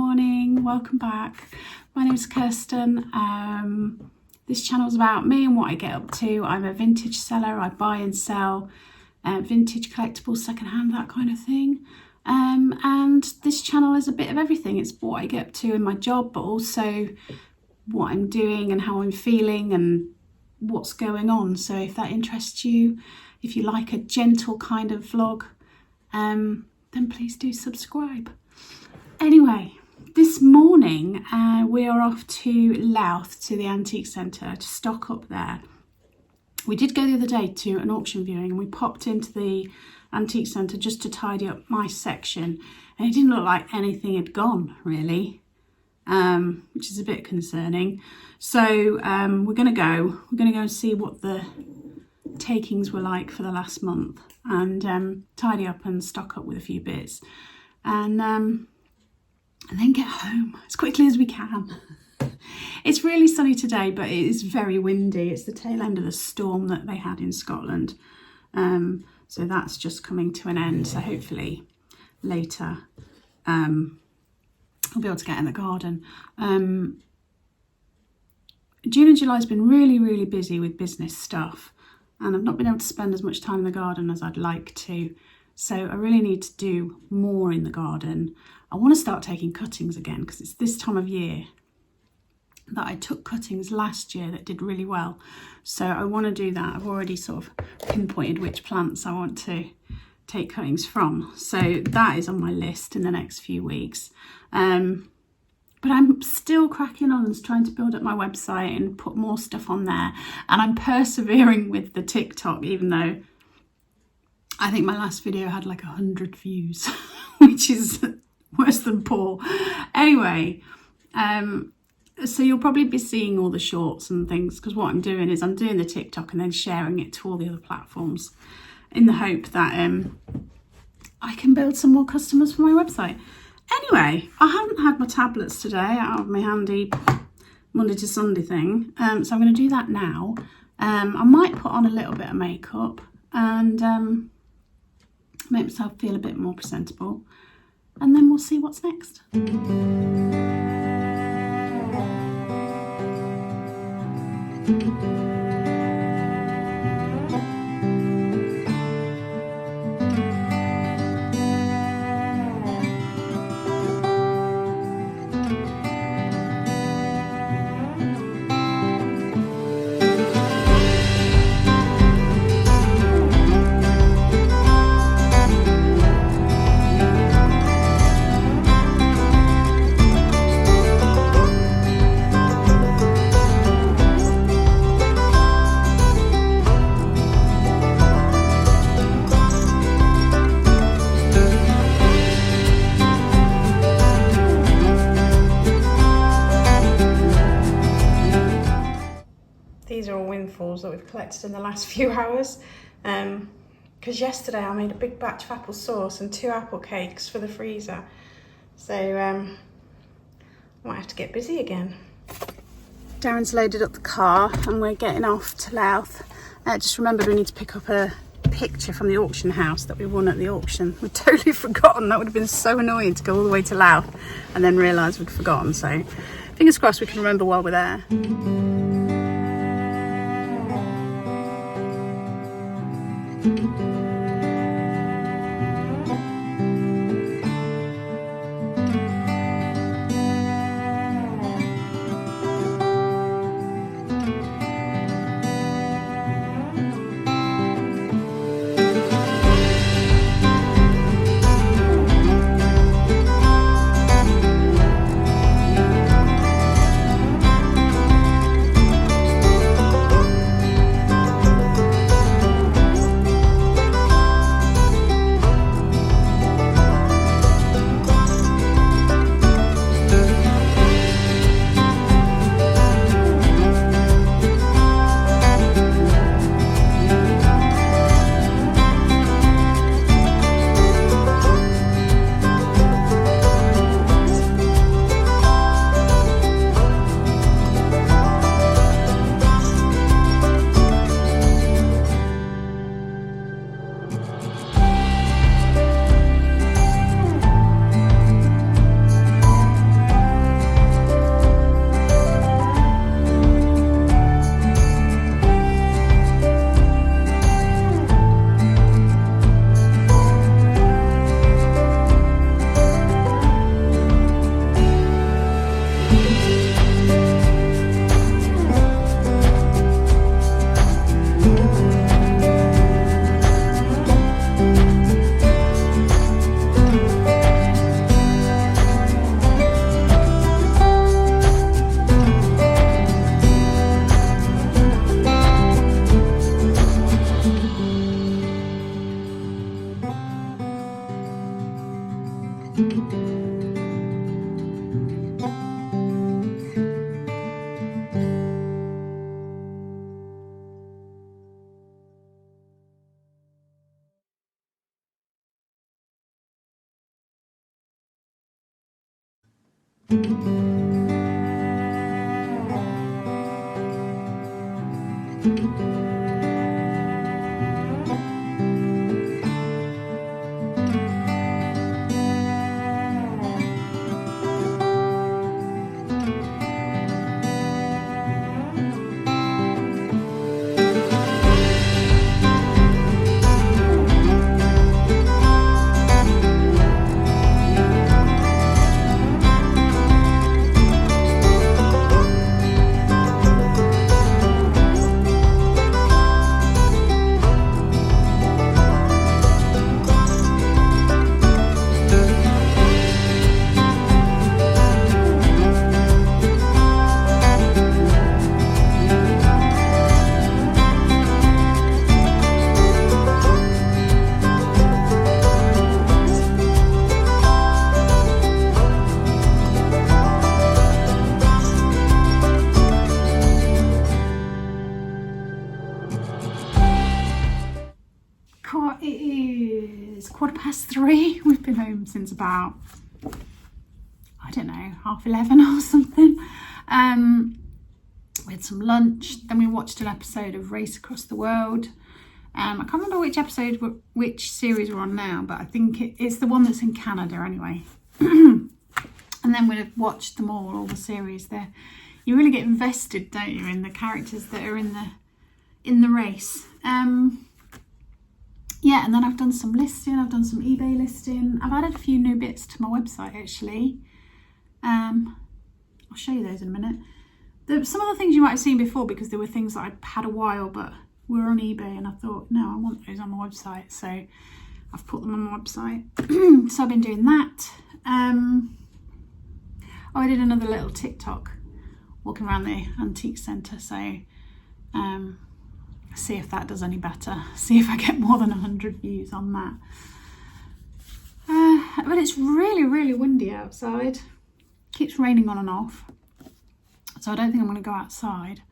morning, welcome back. My name is Kirsten. This channel is about me and what I get up to. I'm a vintage seller. I buy and sell vintage collectibles, secondhand, that kind of thing. And this channel is a bit of everything. It's what I get up to in my job, but also what I'm doing and how I'm feeling and what's going on. So if that interests you, if you like a gentle kind of vlog, then please do subscribe. Anyway, this morning we are off to Louth, to the antique centre, to stock up there. We did go the other day to an auction viewing and we popped into the antique centre just to tidy up my section, and it didn't look like anything had gone really, which is a bit concerning. So we're going to go and see what the takings were like for the last month and tidy up and stock up with a few bits, and then get home as quickly as we can. It's really sunny today, but it is very windy. It's the tail end of the storm that they had in Scotland. So that's just coming to an end. So hopefully later I'll be able to get in the garden. June and July has been really busy with business stuff, and I've not been able to spend as much time in the garden as I'd like to. So I really need to do more in the garden. I want to start taking cuttings again, because it's this time of year that I took cuttings last year that did really well. So I want to do that. I've already sort of pinpointed which plants I want to take cuttings from. So that is on my list in the next few weeks. But I'm still cracking on and trying to build up my website and put more stuff on there. And I'm persevering with the TikTok, even though I think my last video had like 100 views, which is worse than poor. Anyway, so you'll probably be seeing all the shorts and things, because what I'm doing is I'm doing the TikTok and then sharing it to all the other platforms in the hope that I can build some more customers for my website. Anyway, I haven't had my tablets today out of my handy Monday to Sunday thing, so I'm going to do that now. I might put on a little bit of makeup and make myself feel a bit more presentable, and then we'll see what's next. These are all windfalls that we've collected in the last few hours, because yesterday I made a big batch of apple sauce and 2 apple cakes for the freezer, so I might have to get busy again. Darren's loaded up the car and we're getting off to Louth. Just remembered we need to pick up a picture from the auction house that we won at the auction. We'd totally forgotten. That would have been so annoying to go all the way to Louth and then realise we'd forgotten, so fingers crossed we can remember while we're there. It is 3:15. We've been home since about, I don't know, 11:30 or something. We had some lunch, then we watched an episode of Race Across the World. I can't remember which series we're on now, but I think it's the one that's in Canada anyway. And then we've watched them all the series there. You really get invested, don't you, in the characters that are in the race. Yeah, and then I've done some listing, I've done some eBay listing. I've added a few new bits to my website actually. I'll show you those in a minute. Some of the things you might have seen before because there were things that I'd had a while but were on eBay, and I thought, no, I want those on my website. So I've put them on my website. So I've been doing that. I did another little TikTok walking around the antique centre. So see if that does any better. See if I get more than 100 views on that. But it's really, really windy outside. Keeps raining on and off. So I don't think I'm going to go outside.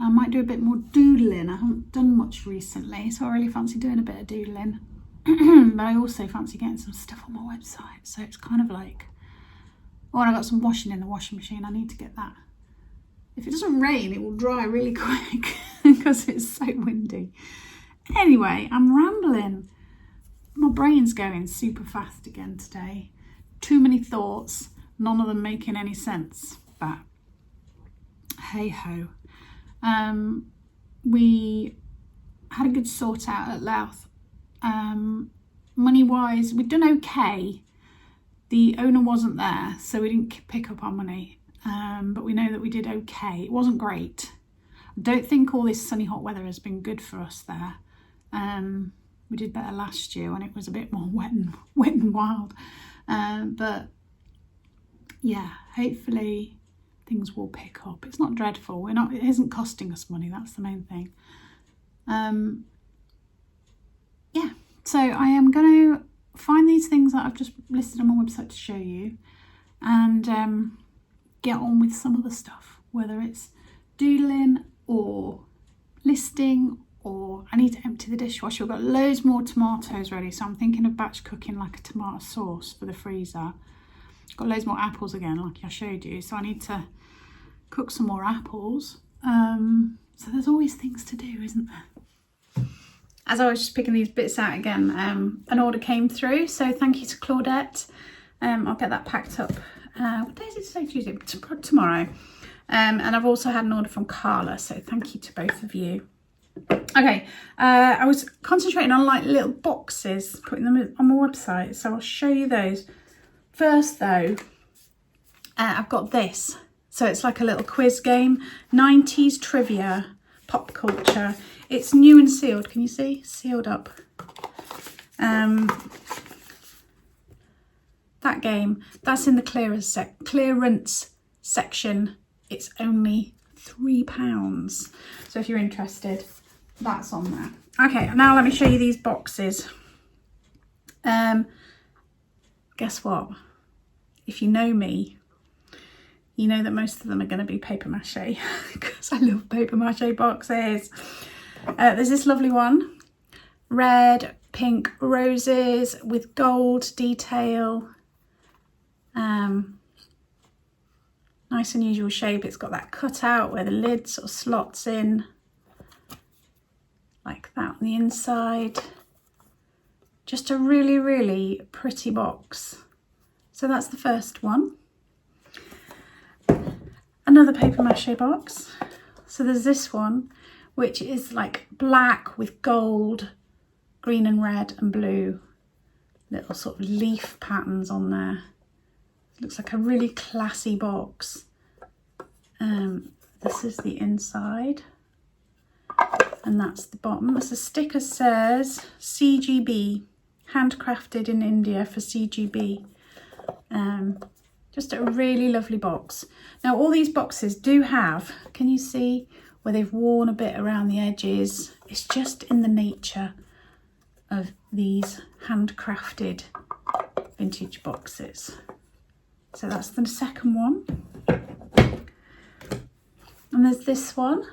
I might do a bit more doodling. I haven't done much recently, so I really fancy doing a bit of doodling. But I also fancy getting some stuff on my website. So it's kind of like, oh, and I got some washing in the washing machine. I need to get that. If it doesn't rain, it will dry really quick because it's so windy. Anyway, I'm rambling. My brain's going super fast again today. Too many thoughts, none of them making any sense. But hey ho. We had a good sort out at Louth. Money wise, we'd done okay. The owner wasn't there, so we didn't pick up our money. But we know that we did okay. It wasn't great. I don't think all this sunny hot weather has been good for us there. We did better last year when it was a bit more wet and wild. But yeah, hopefully things will pick up. It's not dreadful. It isn't costing us money. That's the main thing. Yeah, so I am going to find these things that I've just listed on my website to show you, and get on with some of the stuff, whether it's doodling or listing, or I need to empty the dishwasher. I've got loads more tomatoes ready, so I'm thinking of batch cooking like a tomato sauce for the freezer. Got loads more apples again, like I showed you, so I need to cook some more apples. So there's always things to do, isn't there? As I was just picking these bits out again, an order came through, so thank you to Claudette. I'll get that packed up. What day is it today? Tuesday? Tomorrow. And I've also had an order from Carla, so thank you to both of you. Okay, I was concentrating on like little boxes, putting them on my website, so I'll show you those. First though, I've got this. So it's like a little quiz game, 90s trivia, pop culture. It's new and sealed, can you see? Sealed up. That game, that's in the clearance section. It's only £3. So if you're interested, that's on there. Okay, now let me show you these boxes. Guess what? If you know me, you know that most of them are going to be paper mache because I love paper mache boxes. There's this lovely one, red, pink roses with gold detail. Nice unusual shape. It's got that cutout where the lid sort of slots in like that on the inside. Just a really, really pretty box. So that's the first one. Another paper mache box. So there's this one, which is like black with gold, green and red and blue. Little sort of leaf patterns on there. Looks like a really classy box. This is the inside. And that's the bottom. So the sticker says CGB, handcrafted in India for CGB. Just a really lovely box. Now all these boxes do have, can you see where they've worn a bit around the edges? It's just in the nature of these handcrafted vintage boxes. So that's the second one. And there's this one.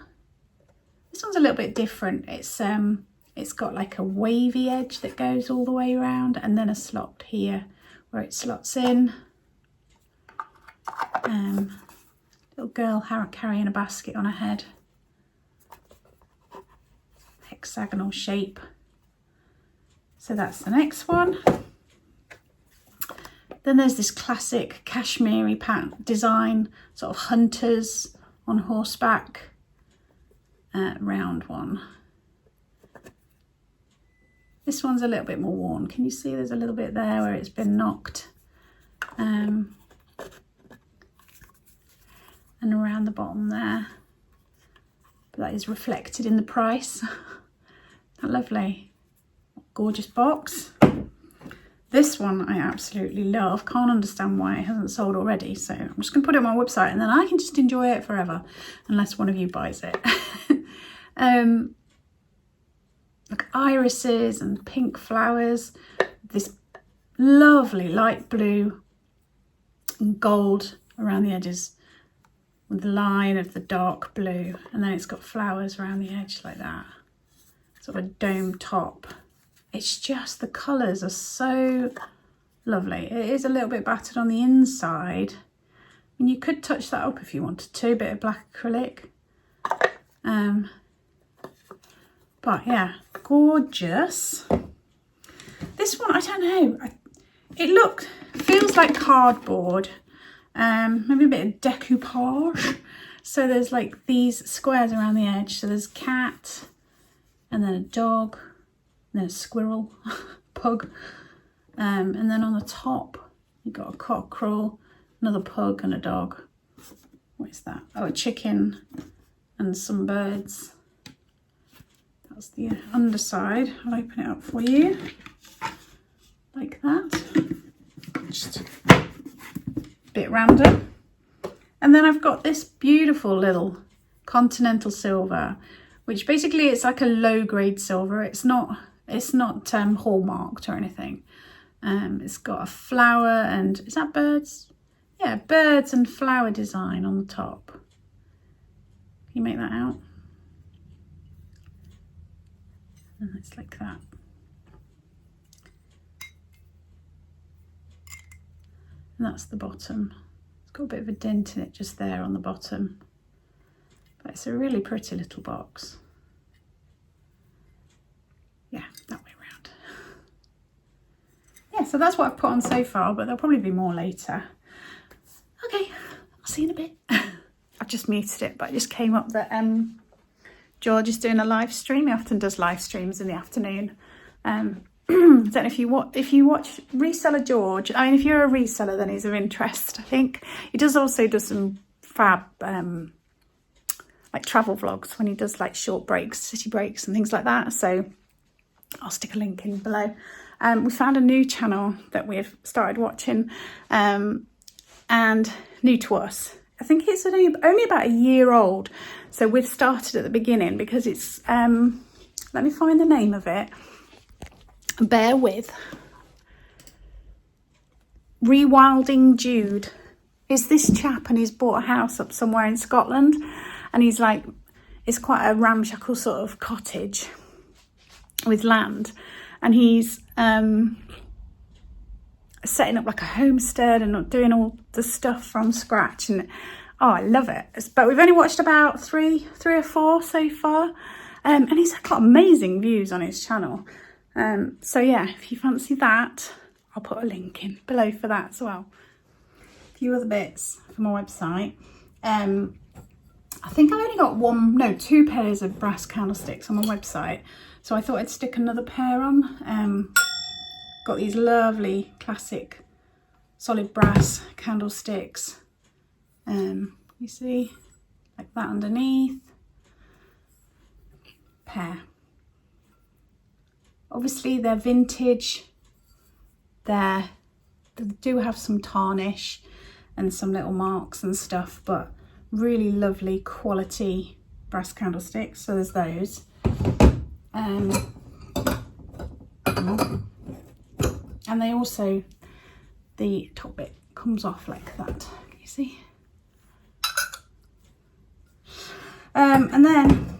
This one's a little bit different. It's got like a wavy edge that goes all the way around, and then a slot here where it slots in. Little girl carrying a basket on her head. Hexagonal shape. So that's the next one. Then there's this classic Kashmiri pattern design, sort of hunters on horseback, round one. This one's a little bit more worn. Can you see there's a little bit there where it's been knocked? And around the bottom there. But that is reflected in the price. Lovely. Gorgeous box. This one I absolutely love. Can't understand why it hasn't sold already. So I'm just going to put it on my website and then I can just enjoy it forever. Unless one of you buys it. Like irises and pink flowers. This lovely light blue and gold around the edges. With the line of the dark blue. And then it's got flowers around the edge like that. Sort of a dome top. It's just, the colours are so lovely. It is a little bit battered on the inside. And you could touch that up if you wanted to, a bit of black acrylic. But yeah, gorgeous. This one, I don't know. It feels like cardboard. Maybe a bit of decoupage. So there's like these squares around the edge. So there's cat, and then a dog, and then a squirrel, pug. And then on the top, you've got a cockerel, another pug and a dog. What is that? Oh, a chicken and some birds. That's the underside. I'll open it up for you. Like that. Just a bit random. And then I've got this beautiful little continental silver, which basically it's like a low grade silver. It's not hallmarked or anything. It's got a flower and, is that birds? Yeah, birds and flower design on the top. Can you make that out? And it's like that. And that's the bottom. It's got a bit of a dent in it just there on the bottom. But it's a really pretty little box. Yeah, that way around. Yeah, so that's what I've put on so far, but there'll probably be more later. Okay, I'll see you in a bit. I've just muted it, but it just came up that George is doing a live stream. He often does live streams in the afternoon. I don't know if you watch Reseller George. I mean, if you're a reseller, then he's of interest, I think. He does also do some fab, like travel vlogs when he does like short breaks, city breaks and things like that. So I'll stick a link in below. We found a new channel that we've started watching and new to us. I think it's only about a year old. So we've started at the beginning because it's, let me find the name of it. Bear with. Rewilding Jude is this chap, and he's bought a house up somewhere in Scotland, and he's like, it's quite a ramshackle sort of cottage with land, and he's setting up like a homestead and doing all the stuff from scratch. And Oh, I love it. But we've only watched about three or four so far. And he's got amazing views on his channel. So yeah, if you fancy that, I'll put a link in below for that as well. A few other bits from my website. I think I've only got two pairs of brass candlesticks on my website. So I thought I'd stick another pair on. Got these lovely classic solid brass candlesticks. You see, like that underneath. Pair. Obviously they're vintage. They do have some tarnish and some little marks and stuff, but really lovely quality brass candlesticks. So there's those. And they also, the top bit comes off like that. Can you see? And then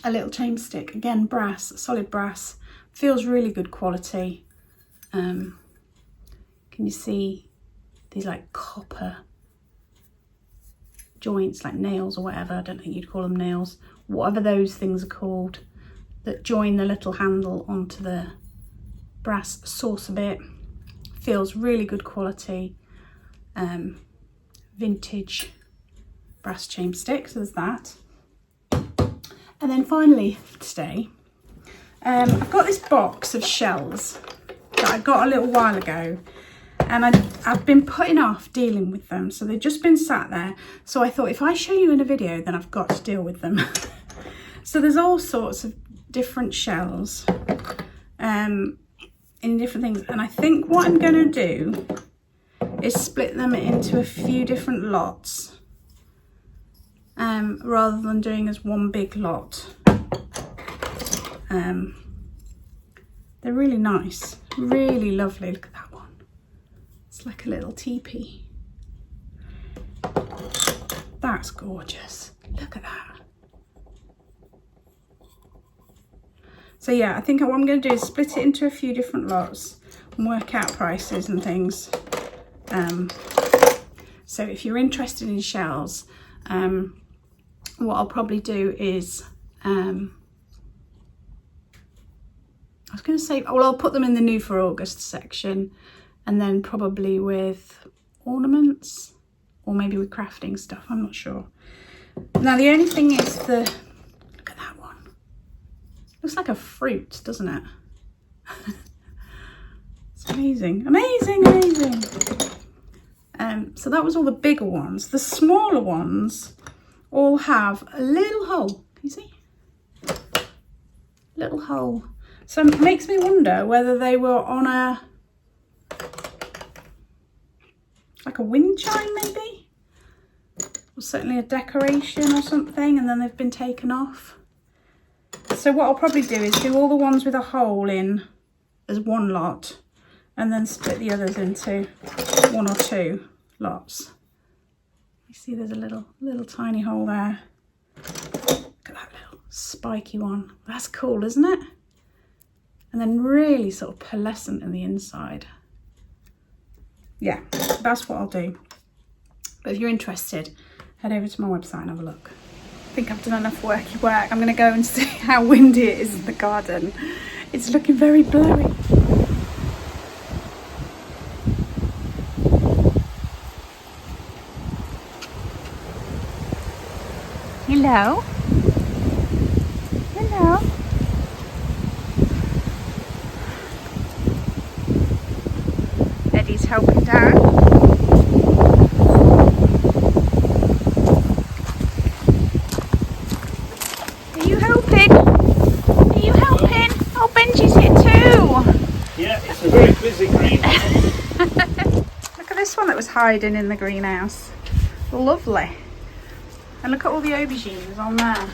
a little chain stick, again brass, solid brass, feels really good quality. Can you see these like copper joints, like nails or whatever? I don't think you'd call them nails, whatever those things are called, that join the little handle onto the brass saucer bit. Feels really good quality. Vintage brass chain stick, so there's that. And then finally today, I've got this box of shells that I got a little while ago, and I've been putting off dealing with them, so they've just been sat there. So I thought if I show you in a video, then I've got to deal with them. So there's all sorts of different shells in different things, and I think what I'm going to do is split them into a few different lots. Rather than doing as one big lot. They're really nice, really lovely. Look at that one. It's like a little teepee. That's gorgeous. Look at that. So yeah, I think what I'm going to do is split it into a few different lots and work out prices and things. So if you're interested in shells, what I'll probably do is, I was going to say, well, I'll put them in the new for August section, and then probably with ornaments, or maybe with crafting stuff, I'm not sure. Now the only thing is look at that one. Looks like a fruit, doesn't it? It's amazing, amazing, amazing. So that was all the bigger ones. The smaller ones all have a little hole. Can you see? Little hole. So it makes me wonder whether they were on like a wind chime maybe, or certainly a decoration or something, and then they've been taken off. So what I'll probably do is do all the ones with a hole in as one lot, and then split the others into one or two lots. You see there's a little tiny hole there. Look at that little spiky one. That's cool, isn't it? And then really sort of pearlescent in the inside. Yeah, that's what I'll do. But if you're interested, head over to my website and have a look. I think I've done enough worky work. I'm going to go and see how windy it is in the garden. It's looking very blurry. Hello. Hello. Eddie's helping Darren. Are you helping? Are you helping? Oh, Benji's here too. Yeah, it's a very busy greenhouse. Look at this one that was hiding in the greenhouse. Lovely. And look at all the aubergines on there.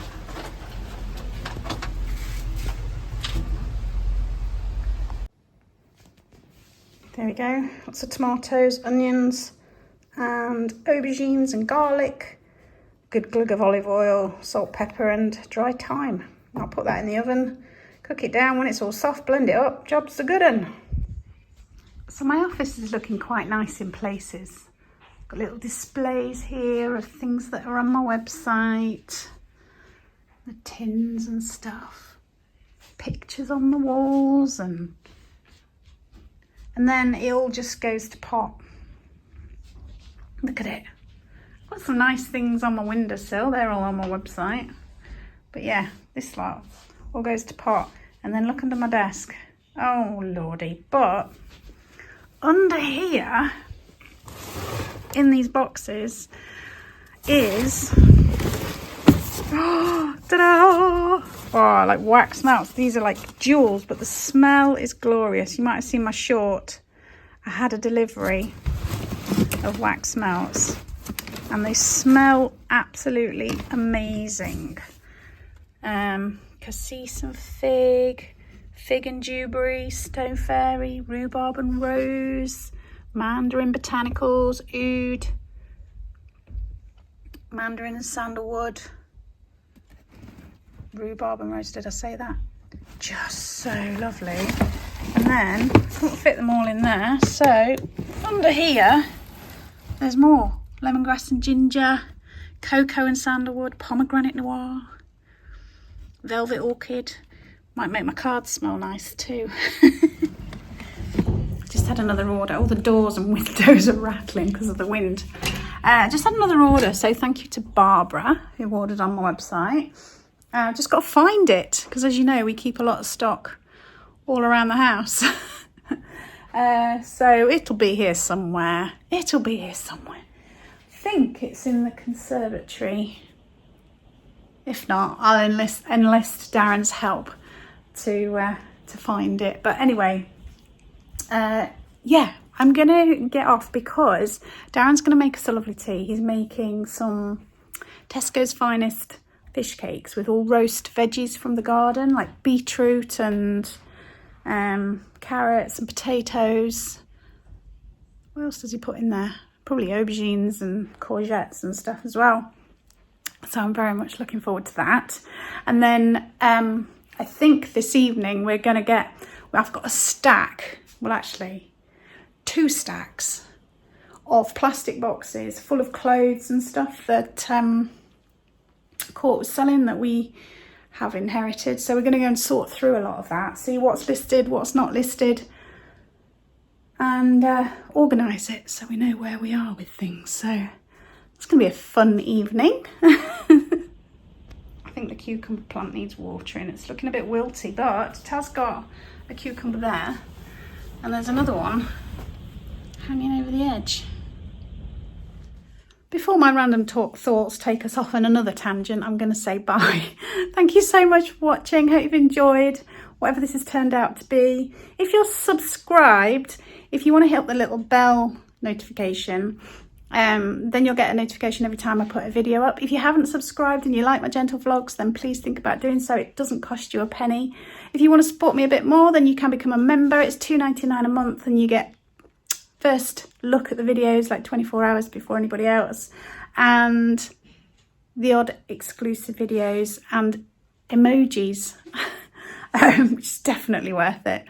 There we go. Lots of tomatoes, onions, and aubergines and garlic. Good glug of olive oil, salt, pepper, and dry thyme. I'll put that in the oven, cook it down. When it's all soft, blend it up. Job's the good un. So my office is looking quite nice in places. Got little displays here of things that are on my website. The tins and stuff. Pictures on the walls, and then it all just goes to pot. Look at it. Got some nice things on my windowsill. They're all on my website. But yeah, this lot all goes to pot. And then look under my desk. Oh lordy. But under here, in these boxes, is ta-da! Oh, like wax melts. These are like jewels, but the smell is glorious. You might have seen my short. I had a delivery of wax melts, and they smell absolutely amazing. Cassis and fig, fig and dewberry, stone fairy, rhubarb and rose, mandarin botanicals, oud, mandarin and sandalwood, rhubarb and rose. Did I say that? Just so lovely. And then I couldn't fit them all in there, so under here there's more lemongrass and ginger, cocoa and sandalwood, pomegranate noir, velvet orchid. Might make my cards smell nice too. Just had another order. All the doors and windows are rattling because of the wind. Just had another order, so thank you to Barbara who ordered on my website. Just got to find it because, as you know, we keep a lot of stock all around the house. So it'll be here somewhere. It'll be here somewhere. I think it's in the conservatory. If not, I'll enlist Darren's help to find it. But anyway, yeah, I'm gonna get off because Darren's gonna make us a lovely tea. He's making some Tesco's finest fish cakes with all roast veggies from the garden, like beetroot and carrots and potatoes. What else does he put in there? Probably aubergines and courgettes and stuff as well. So I'm very much looking forward to that. And then I think this evening I've got a stack, well actually 2 stacks of plastic boxes full of clothes and stuff that Court was selling that we have inherited. So we're going to go and sort through a lot of that, see what's listed, what's not listed, and organise it so we know where we are with things. So it's going to be a fun evening. I think the cucumber plant needs watering. It's looking a bit wilty, but it has got a cucumber there, and there's another one hanging over the edge. Before my random thoughts take us off on another tangent, I'm going to say bye. Thank you so much for watching. Hope you've enjoyed whatever this has turned out to be. If you're subscribed, if you want to hit the little bell notification, then you'll get a notification every time I put a video up. If you haven't subscribed and you like my gentle vlogs, then please think about doing so. It doesn't cost you a penny. If you want to support me a bit more, then you can become a member. It's £2.99 a month, and you get first look at the videos like 24 hours before anybody else, and the odd exclusive videos and emojis, which is definitely worth it.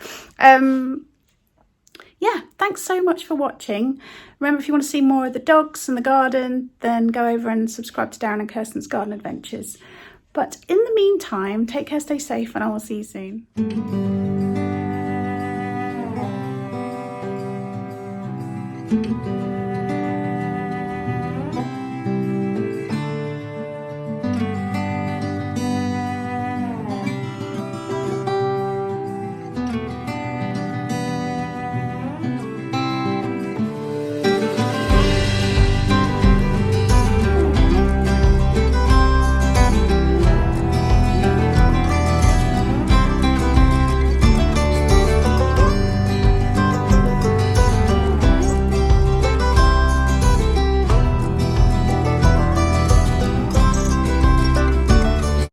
Yeah, thanks so much for watching. Remember, if you want to see more of the dogs and the garden, then go over and subscribe to Darren and Kirsten's Garden Adventures. But in the meantime, take care, stay safe, and I will see you soon.